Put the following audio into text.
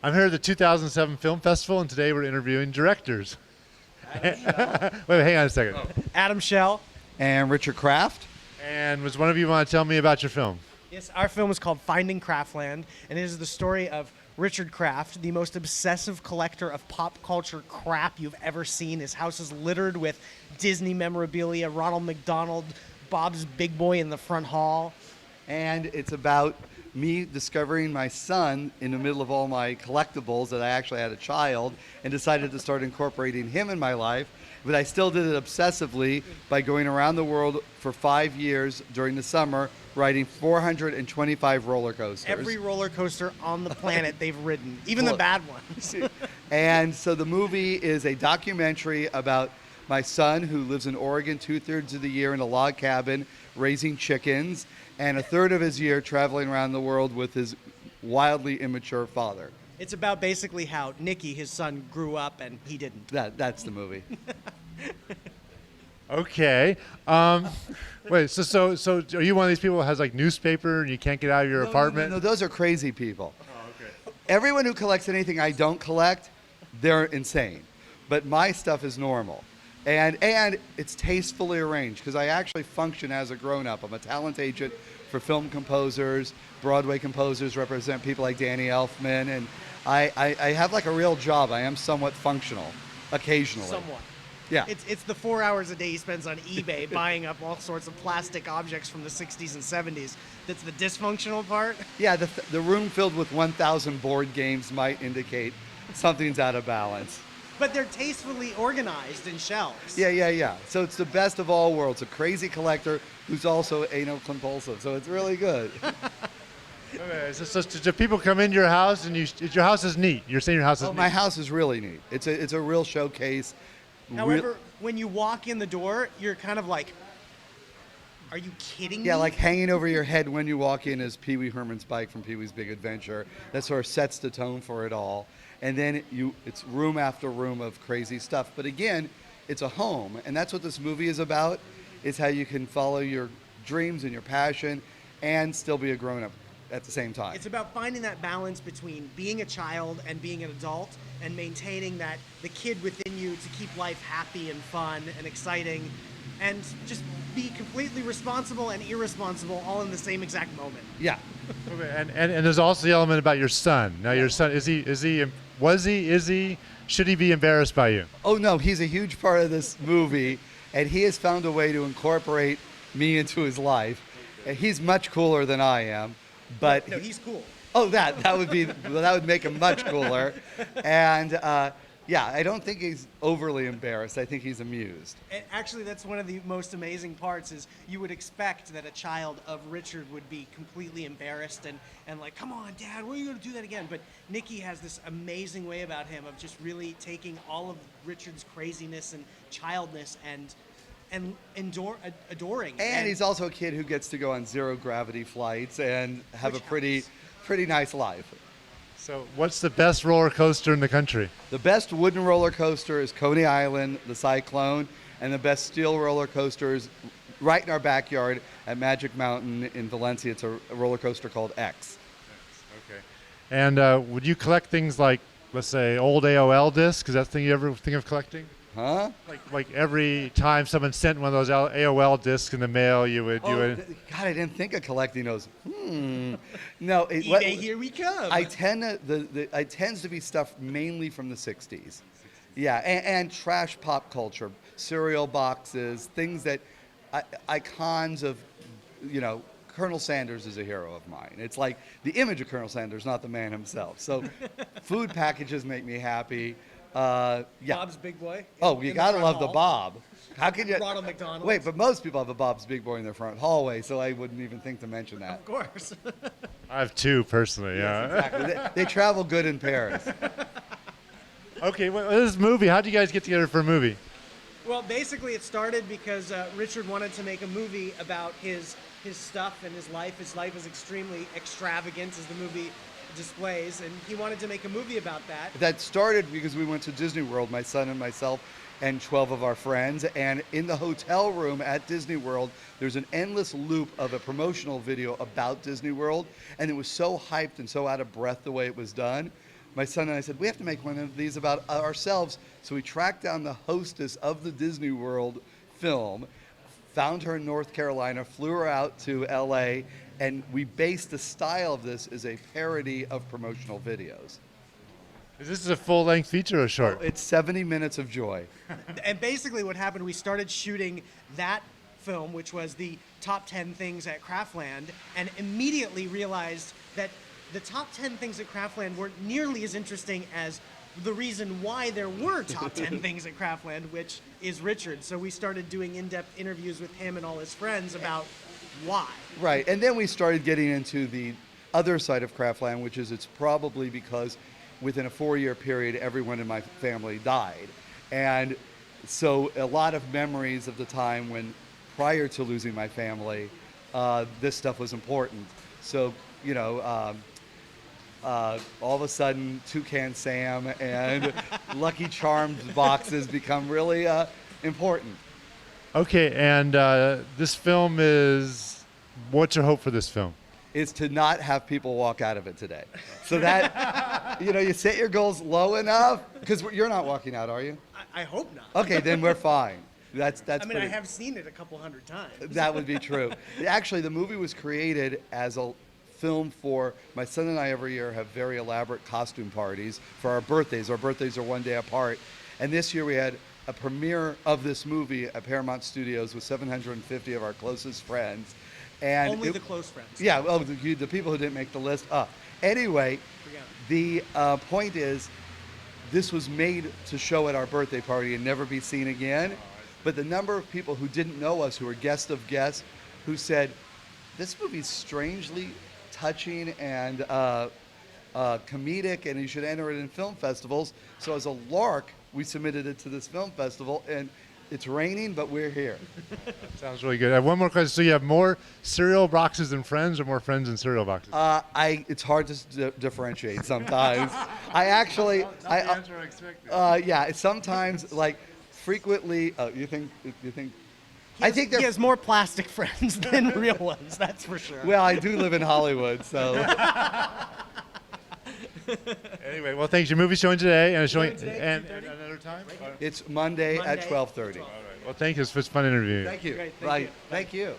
I'm here at the 2007 Film Festival, and today we're interviewing directors. Wait, hang on a second. Adam Shell. And Richard Kraft. And was one of you want to tell me about your film? Yes, our film is called Finding Craftland, and it is the story of Richard Kraft, the most obsessive collector of pop culture crap you've ever seen. His house is littered with Disney memorabilia, Ronald McDonald, Bob's Big Boy in the front hall. And it's about me discovering my son in the middle of all my collectibles that I actually had a child and decided to start incorporating him in my life. But I still did it obsessively by going around the world for 5 years during the summer, riding 425 roller coasters. Every roller coaster on the planet they've ridden, even the bad ones. And so the movie is a documentary about my son who lives in Oregon 2/3 of the year in a log cabin raising chickens, and 1/3 of his year traveling around the world with his wildly immature father. It's about basically how Nicky, his son, grew up and he didn't. That's the movie. Okay. Wait. So are you one of these people who has like newspaper and you can't get out of your apartment? No, those are crazy people. Oh, okay. Everyone who collects anything I don't collect, they're insane. But my stuff is normal. And it's tastefully arranged because I actually function as a grown-up. I'm a talent agent for film composers, Broadway composers, represent people like Danny Elfman, and I have like a real job. I am somewhat functional, occasionally. Somewhat. Yeah. It's the 4 hours a day he spends on eBay buying up all sorts of plastic objects from the 60s and 70s. That's the dysfunctional part. Yeah, the room filled with 1,000 board games might indicate something's out of balance. But they're tastefully organized in shelves. Yeah. So it's the best of all worlds. A crazy collector who's also anal compulsive. So it's really good. Okay, so people come into your house and your house is neat. You're saying your house is neat. My house is really neat. It's a real showcase. However, when you walk in the door, you're kind of like, are you kidding me? Yeah, like hanging over your head when you walk in is Pee Wee Herman's bike from Pee Wee's Big Adventure. That sort of sets the tone for it all. And then it's room after room of crazy stuff. But again, it's a home. And that's what this movie is about, is how you can follow your dreams and your passion and still be a grown-up at the same time. It's about finding that balance between being a child and being an adult and maintaining that the kid within you to keep life happy and fun and exciting and just be completely responsible and irresponsible all in the same exact moment. Yeah. Okay, and there's also the element about your son. Now, your son, is he, should he be embarrassed by you? Oh, no, he's a huge part of this movie, and he has found a way to incorporate me into his life. And he's much cooler than I am, but... No, he's cool. Oh, that would make him much cooler. And yeah, I don't think he's overly embarrassed. I think he's amused. And actually, that's one of the most amazing parts is you would expect that a child of Richard would be completely embarrassed and like, come on, Dad, when are you going to do that again? But Nicky has this amazing way about him of just really taking all of Richard's craziness and childness and adoring. And he's also a kid who gets to go on zero gravity flights and have a pretty nice life. So what's the best roller coaster in the country? The best wooden roller coaster is Coney Island, the Cyclone, and the best steel roller coaster is right in our backyard at Magic Mountain in Valencia. It's a roller coaster called X. Okay. And would you collect things like, let's say, old AOL discs? Is that the thing you ever think of collecting? Huh? Like every time someone sent one of those AOL discs in the mail, you would. God, I didn't think of collecting those. No, eBay, here we come. I tends to be stuff mainly from the '60s. Yeah, and trash pop culture, cereal boxes, things that icons of, Colonel Sanders is a hero of mine. It's like the image of Colonel Sanders, not the man himself. So, food packages make me happy. Yeah. Bob's Big Boy. You gotta love the Bob. How can you? Ronald McDonald. Wait, but most people have a Bob's Big Boy in their front hallway, so I wouldn't even think to mention that. Of course. I have two personally. Yes, Yeah. exactly. They travel good in pairs. Okay, well, this movie. How did you guys get together for a movie? Well, basically, it started because Richard wanted to make a movie about his stuff and his life. His life is extremely extravagant, as the movie displays, and he wanted to make a movie about that. That started because we went to Disney World, my son and myself, and 12 of our friends. And in the hotel room at Disney World, there's an endless loop of a promotional video about Disney World. And it was so hyped and so out of breath the way it was done. my son and I said, we have to make one of these about ourselves. So we tracked down the hostess of the Disney World film, found her in North Carolina, flew her out to LA, and we based the style of this as a parody of promotional videos. Is this a full-length feature or short? It's 70 minutes of joy. And basically what happened, we started shooting that film, which was the top 10 things at Craftland, and immediately realized that the top 10 things at Craftland weren't nearly as interesting as the reason why there were top 10 things at Craftland, which is Richard. So we started doing in-depth interviews with him and all his friends about why. Right, and then we started getting into the other side of Craftland, which is it's probably because within a 4-year period, everyone in my family died. And so a lot of memories of the time when, prior to losing my family, this stuff was important. So, you know, all of a sudden, Toucan Sam and Lucky Charms boxes become really important. Okay, and this film is, what's your hope for this film? Is to not have people walk out of it today. So that, you know, you set your goals low enough, because you're not walking out, are you? I hope not. Okay, then we're fine. That's I mean, I pretty- have seen it a couple hundred times. That would be true. Actually, the movie was created as a film for, my son and I every year have very elaborate costume parties for our birthdays. Our birthdays are one day apart. And this year we had a premiere of this movie at Paramount Studios with 750 of our closest friends. And Only the close friends. Yeah, well, the people who didn't make the list. Anyway, Forget it. the point is, this was made to show at our birthday party and never be seen again. But the number of people who didn't know us, who were guests of guests, who said, this movie's strangely touching and comedic, and you should enter it in film festivals. So as a lark, we submitted it to this film festival, and it's raining, but we're here. Sounds really good. I have one more question. So you have more cereal boxes than friends, or more friends than cereal boxes? It's hard to differentiate sometimes. I actually, yeah, sometimes like frequently. You think? I think he has more plastic friends than real ones. That's for sure. Well, I do live in Hollywood, so. Anyway, well, thanks. Your movie's showing today, and it's showing Today, and 2:30? another time. It's Monday at Monday. 12:30. Well, thank you. It's a fun interview. Thank you. Great, thank Right. you. Thank you.